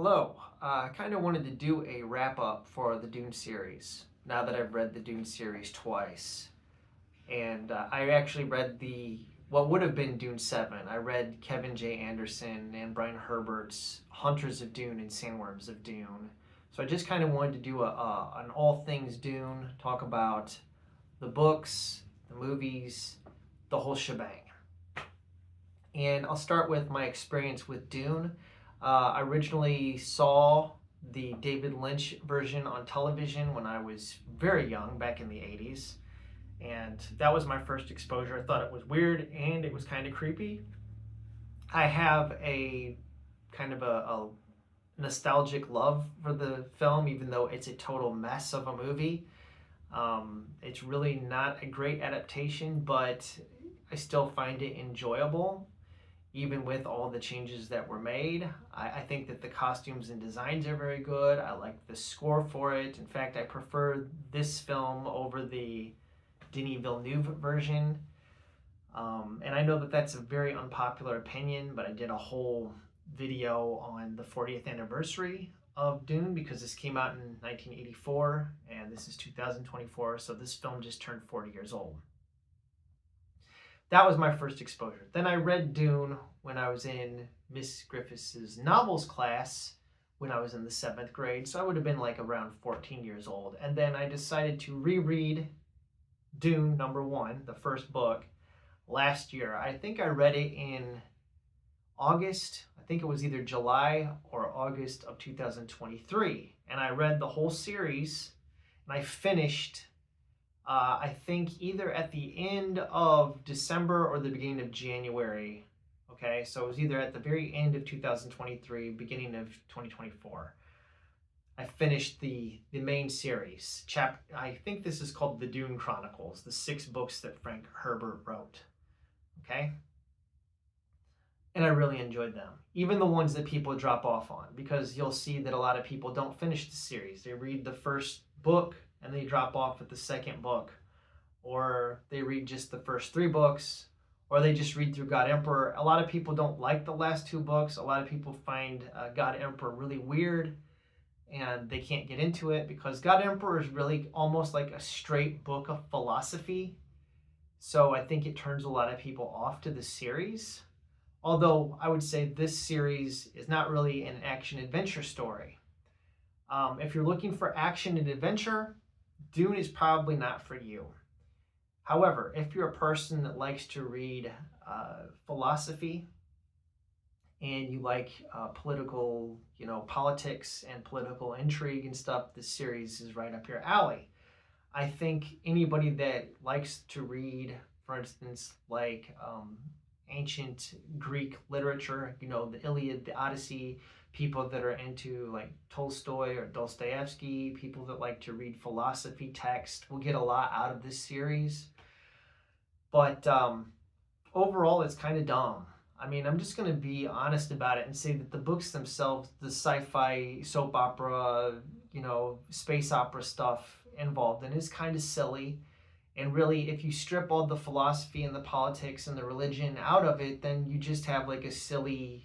Hello. I kind of wanted to do a wrap up for the Dune series now that I've read the Dune series twice. And I actually read what would have been Dune 7. I read Kevin J. Anderson and Brian Herbert's Hunters of Dune and Sandworms of Dune. So I just kind of wanted to do an all things Dune, talk about the books, the movies, the whole shebang. And I'll start with my experience with Dune. I originally saw the David Lynch version on television when I was very young, back in the 80s. And that was my first exposure. I thought it was weird and it was kind of creepy. I have a kind of a nostalgic love for the film, even though it's a total mess of a movie. It's really not a great adaptation, but I still find it enjoyable even with all the changes that were made. I think that the costumes and designs are very good. I like the score for it. In fact, I prefer this film over the Denis Villeneuve version. And I know that that's a very unpopular opinion, but I did a whole video on the 40th anniversary of Dune because this came out in 1984 and this is 2024, so this film just turned 40 years old. That was my first exposure. Then I read Dune when I was in Miss Griffiths' novels class when I was in the 7th grade. So I would have been like around 14 years old. And then I decided to reread Dune #1, the first book, last year. I think I read it in August. I think it was either July or August of 2023. And I read the whole series and I finished I think either at the end of December or the beginning of January. Okay, so it was either at the very end of 2023, beginning of 2024. I finished the main series. I think this is called the Dune Chronicles, the 6 books that Frank Herbert wrote. Okay? And I really enjoyed them. Even the ones that people drop off on, because you'll see that a lot of people don't finish the series. They read the first book and they drop off at the second book, or they read just the first 3 books, or they just read through God Emperor. A lot of people don't like the last 2 books. A lot of people find God Emperor really weird and they can't get into it because God Emperor is really almost like a straight book of philosophy. So I think it turns a lot of people off to the series. Although I would say this series is not really an action-adventure story. If you're looking for action and adventure, Dune is probably not for you. However, if you're a person that likes to read philosophy and you like political, politics and political intrigue and stuff, this series is right up your alley. I think anybody that likes to read, for instance, like ancient Greek literature, the Iliad, the Odyssey, people that are into like Tolstoy or Dostoevsky, people that like to read philosophy text will get a lot out of this series. But overall, it's kind of dumb. I mean, I'm just going to be honest about it and say that the books themselves, the sci-fi, soap opera, space opera stuff involved in is kind of silly. And really, if you strip all the philosophy and the politics and the religion out of it, then you just have like a silly,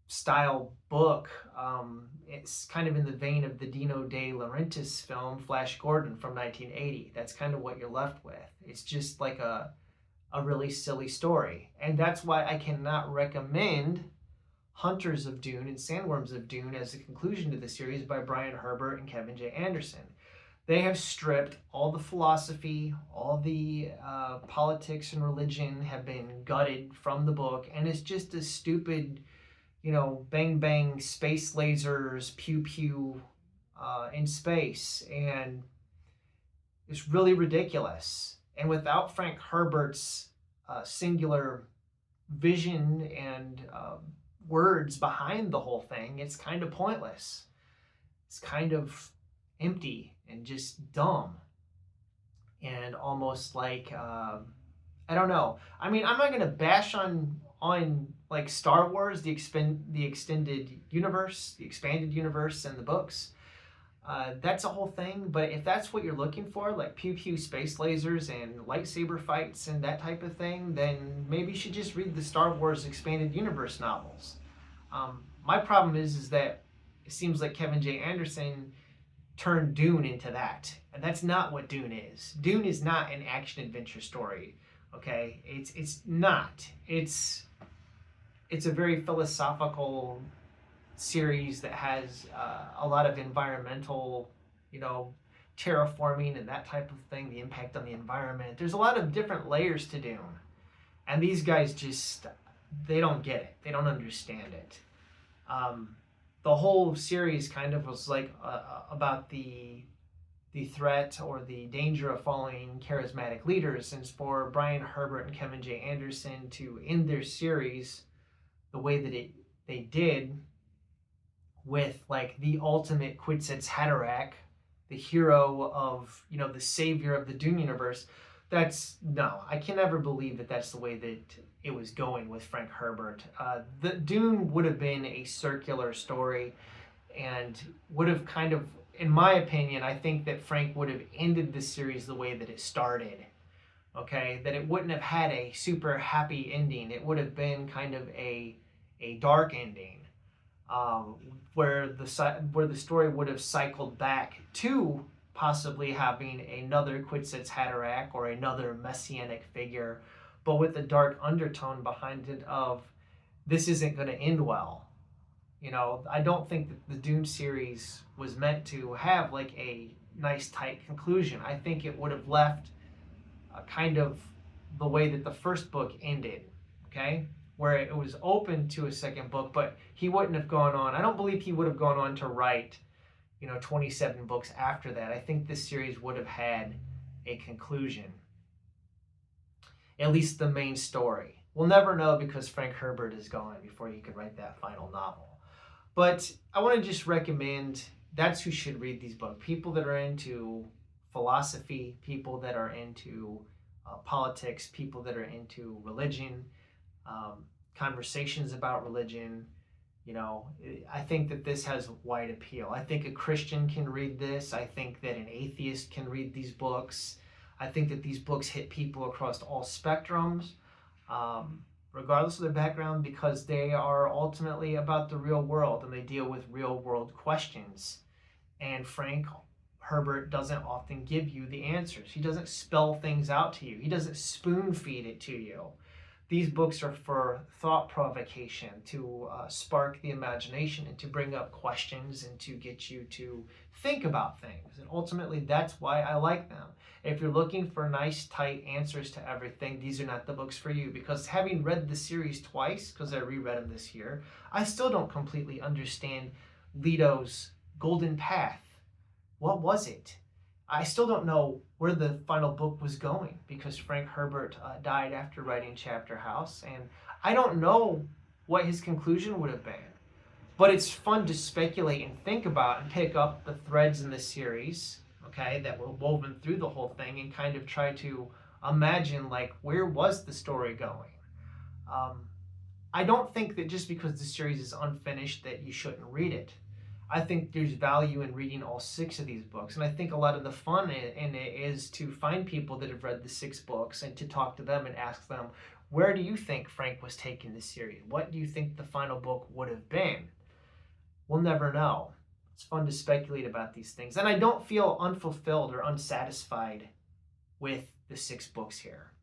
style book. It's kind of in the vein of the Dino De Laurentiis film Flash Gordon from 1980. That's kind of what you're left with. It's just like a really silly story. And that's why I cannot recommend Hunters of Dune and Sandworms of Dune as a conclusion to the series by Brian Herbert and Kevin J. Anderson. They have stripped all the philosophy, all the politics and religion have been gutted from the book, and it's just a stupid, bang bang, space lasers, pew pew in space, and it's really ridiculous. And without Frank Herbert's singular vision and words behind the whole thing, it's kind of pointless. It's kind of empty and just dumb and almost like I don't know. I mean, I'm not gonna bash on like Star Wars, the extended universe, the expanded universe, and the books. That's a whole thing. But if that's what you're looking for, like pew pew space lasers and lightsaber fights and that type of thing, then maybe you should just read the Star Wars expanded universe novels. My problem is that it seems like Kevin J. Anderson turned Dune into that, and that's not what Dune is. Dune is not an action adventure story. Okay, it's not. It's a very philosophical series that has a lot of environmental, you know, terraforming and that type of thing, the impact on the environment. There's a lot of different layers to Dune. And these guys just, they don't get it. They don't understand it. The whole series kind of was like about the threat or the danger of following charismatic leaders. And for Brian Herbert and Kevin J. Anderson to end their series the way that they did, with like the ultimate Kwisatz Haderach, the hero of, you know, the savior of the Dune universe. No, I can never believe that that's the way that it was going with Frank Herbert. The Dune would have been a circular story and would have kind of, in my opinion, I think that Frank would have ended the series the way that it started. Okay, that it wouldn't have had a super happy ending. It would have been kind of a dark ending, where the story would have cycled back to possibly having another Kwisatz Haderach or another messianic figure, but with a dark undertone behind it of this isn't going to end well. You know, I don't think that the Dune series was meant to have like a nice tight conclusion. I think it would have left kind of the way that the first book ended, okay? Where it was open to a second book, but he wouldn't have gone on. I don't believe he would have gone on to write, 27 books after that. I think this series would have had a conclusion. At least the main story. We'll never know because Frank Herbert is gone before he could write that final novel. But I want to just recommend that's who should read these books. People that are into philosophy, people that are into politics, people that are into religion, conversations about religion. I think that this has wide appeal. I think a Christian can read this. I think that an atheist can read these books. I think that these books hit people across all spectrums, regardless of their background, because they are ultimately about the real world and they deal with real world questions. And Frank Herbert doesn't often give you the answers. He doesn't spell things out to you. He doesn't spoon feed it to you. These books are for thought provocation, to spark the imagination and to bring up questions and to get you to think about things. And ultimately, that's why I like them. If you're looking for nice, tight answers to everything, these are not the books for you. Because having read the series twice, because I reread them this year, I still don't completely understand Leto's golden path. What was it? I still don't know where the final book was going because Frank Herbert died after writing Chapter House, and I don't know what his conclusion would have been. But it's fun to speculate and think about and pick up the threads in the series, okay, that were woven through the whole thing and kind of try to imagine, like, where was the story going? I don't think that just because the series is unfinished that you shouldn't read it. I think there's value in reading all 6 of these books. And I think a lot of the fun in it is to find people that have read the 6 books and to talk to them and ask them, where do you think Frank was taking this series? What do you think the final book would have been? We'll never know. It's fun to speculate about these things. And I don't feel unfulfilled or unsatisfied with the 6 books here.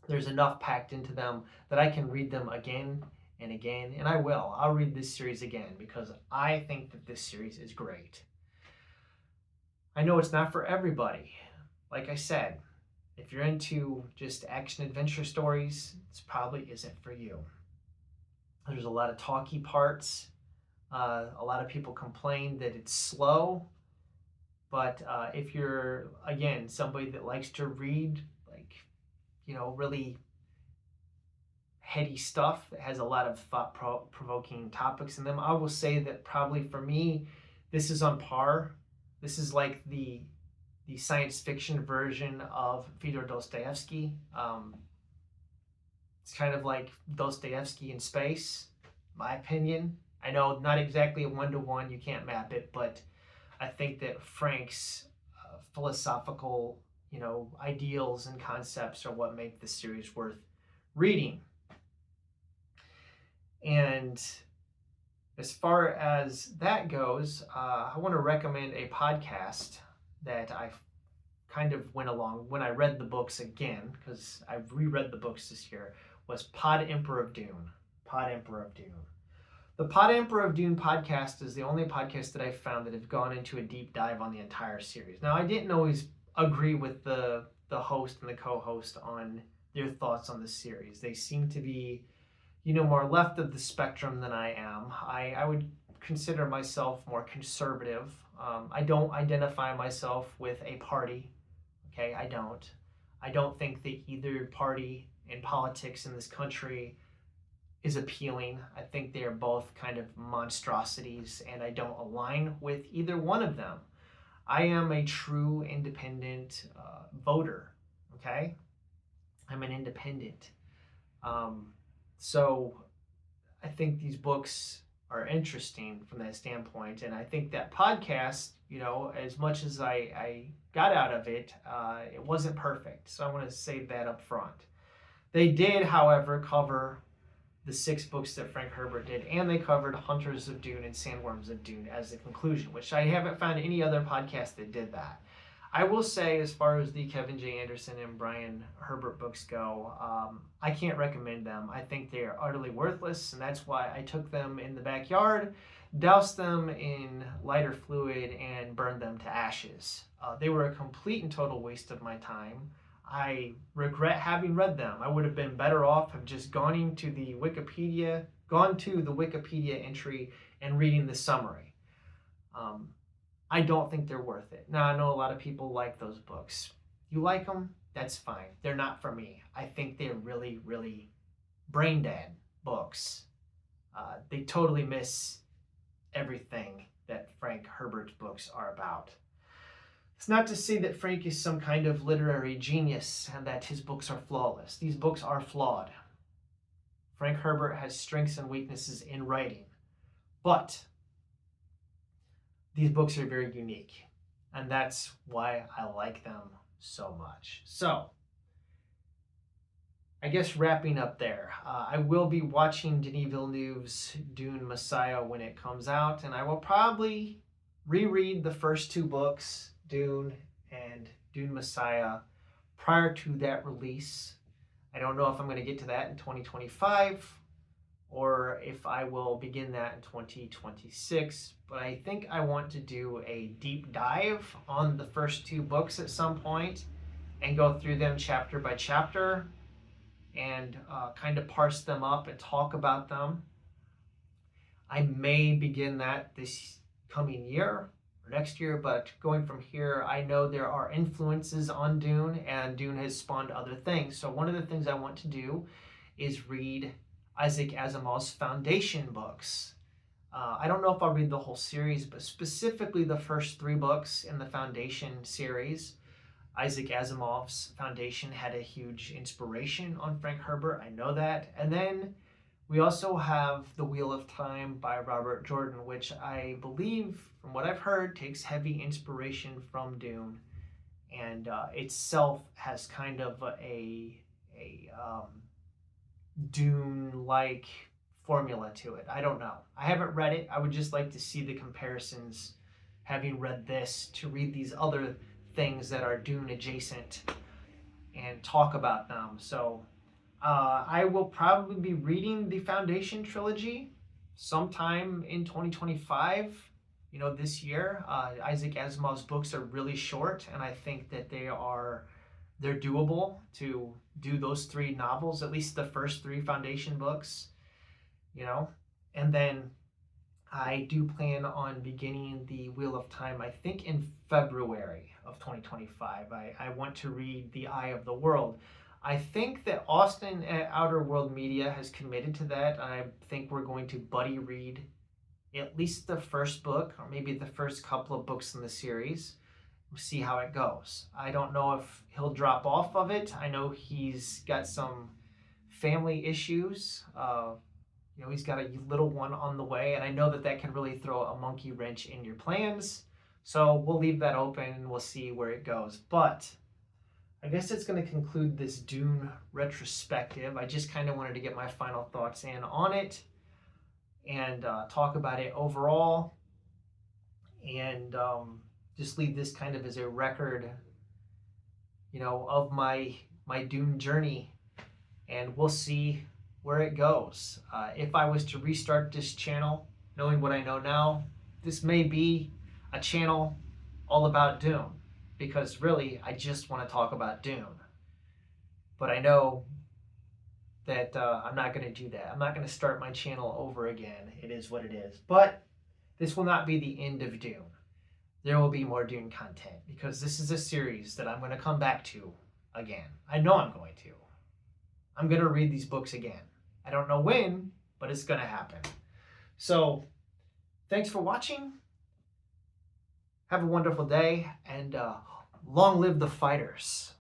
There's enough packed into them that I can read them again and again, and I will. I'll read this series again because I think that this series is great. I know it's not for everybody. Like I said, if you're into just action adventure stories, this probably isn't for you. There's a lot of talky parts. A lot of people complain that it's slow, but if you're, again, somebody that likes to read, really heady stuff that has a lot of thought-provoking topics in them, I will say that probably for me, this is on par. This is like the science fiction version of Fyodor Dostoevsky. It's kind of like Dostoevsky in space, my opinion. I know not exactly a one-to-one, you can't map it, but I think that Frank's philosophical, ideals and concepts are what make this series worth reading. And As far as that goes, I want to recommend a podcast that I kind of went along when I read the books again, because I've reread the books this year, was Pod Emperor of Dune. Pod Emperor of Dune. The Pod Emperor of Dune podcast is the only podcast that I've found that have gone into a deep dive on the entire series. Now, I didn't always agree with the host and the co-host on their thoughts on the series. They seem to be, more left of the spectrum than I am. I would consider myself more conservative. I don't identify myself with a party. Okay, I don't. I don't think that either party in politics in this country is appealing. I think they are both kind of monstrosities, and I don't align with either one of them. I am a true independent voter. Okay, I'm an independent. So I think these books are interesting from that standpoint. And I think that podcast, as much as I got out of it, it wasn't perfect. So I want to say that up front. They did, however, cover the 6 books that Frank Herbert did, and they covered Hunters of Dune and Sandworms of Dune as the conclusion, which I haven't found any other podcast that did that. I will say, as far as the Kevin J. Anderson and Brian Herbert books go, I can't recommend them. I think they are utterly worthless, and that's why I took them in the backyard, doused them in lighter fluid, and burned them to ashes. They were a complete and total waste of my time. I regret having read them. I would have been better off have just gone to the Wikipedia entry and reading the summary. I don't think they're worth it. Now, I know a lot of people like those books. You like them? That's fine. They're not for me. I think they're really, really brain dead books. They totally miss everything that Frank Herbert's books are about. It's not to say that Frank is some kind of literary genius and that his books are flawless. These books are flawed. Frank Herbert has strengths and weaknesses in writing. But these books are very unique, and that's why I like them so much. So, I guess wrapping up there, I will be watching Denis Villeneuve's Dune Messiah when it comes out, and I will probably reread the first 2 books, Dune and Dune Messiah, prior to that release. I don't know if I'm going to get to that in 2025 or if I will begin that in 2026, but I think I want to do a deep dive on the first 2 books at some point and go through them chapter by chapter and kind of parse them up and talk about them. I may begin that this coming year or next year, but going from here, I know there are influences on Dune, and Dune has spawned other things. So one of the things I want to do is read Isaac Asimov's Foundation books. I don't know if I'll read the whole series, but specifically the first 3 books in the Foundation series. Isaac Asimov's Foundation had a huge inspiration on Frank Herbert. I know that. And then we also have The Wheel of Time by Robert Jordan, which I believe, from what I've heard, takes heavy inspiration from Dune, and itself has kind of a Dune-like formula to it. I don't know. I haven't read it. I would just like to see the comparisons, having read this, to read these other things that are Dune adjacent and talk about them. So I will probably be reading the Foundation trilogy sometime in 2025, this year. Isaac Asimov's books are really short, and I think that they're doable to do those 3 novels, at least the first 3 Foundation books, and then I do plan on beginning the Wheel of Time, I think in February of 2025. I want to read The Eye of the World. I think that Austin at Outer World Media has committed to that. I think we're going to buddy read at least the first book, or maybe the first couple of books in the series. We'll see how it goes. I don't know if he'll drop off of it. I know he's got some family issues. He's got a little one on the way, and I know that can really throw a monkey wrench in your plans. So we'll leave that open and we'll see where it goes. But I guess it's going to conclude this Dune retrospective. I just kind of wanted to get my final thoughts in on it. and talk about it overall, and just leave this kind of as a record, of my Dune journey, and we'll see where it goes. If I was to restart this channel, knowing what I know now, this may be a channel all about Dune, because really I just want to talk about Dune. But I know that I'm not going to do that. I'm not going to start my channel over again. It is what it is. But this will not be the end of Dune. There will be more Dune content, because this is a series that I'm going to come back to again. I know I'm going to. I'm going to read these books again. I don't know when, but it's going to happen. So, thanks for watching. Have a wonderful day, and long live the fighters.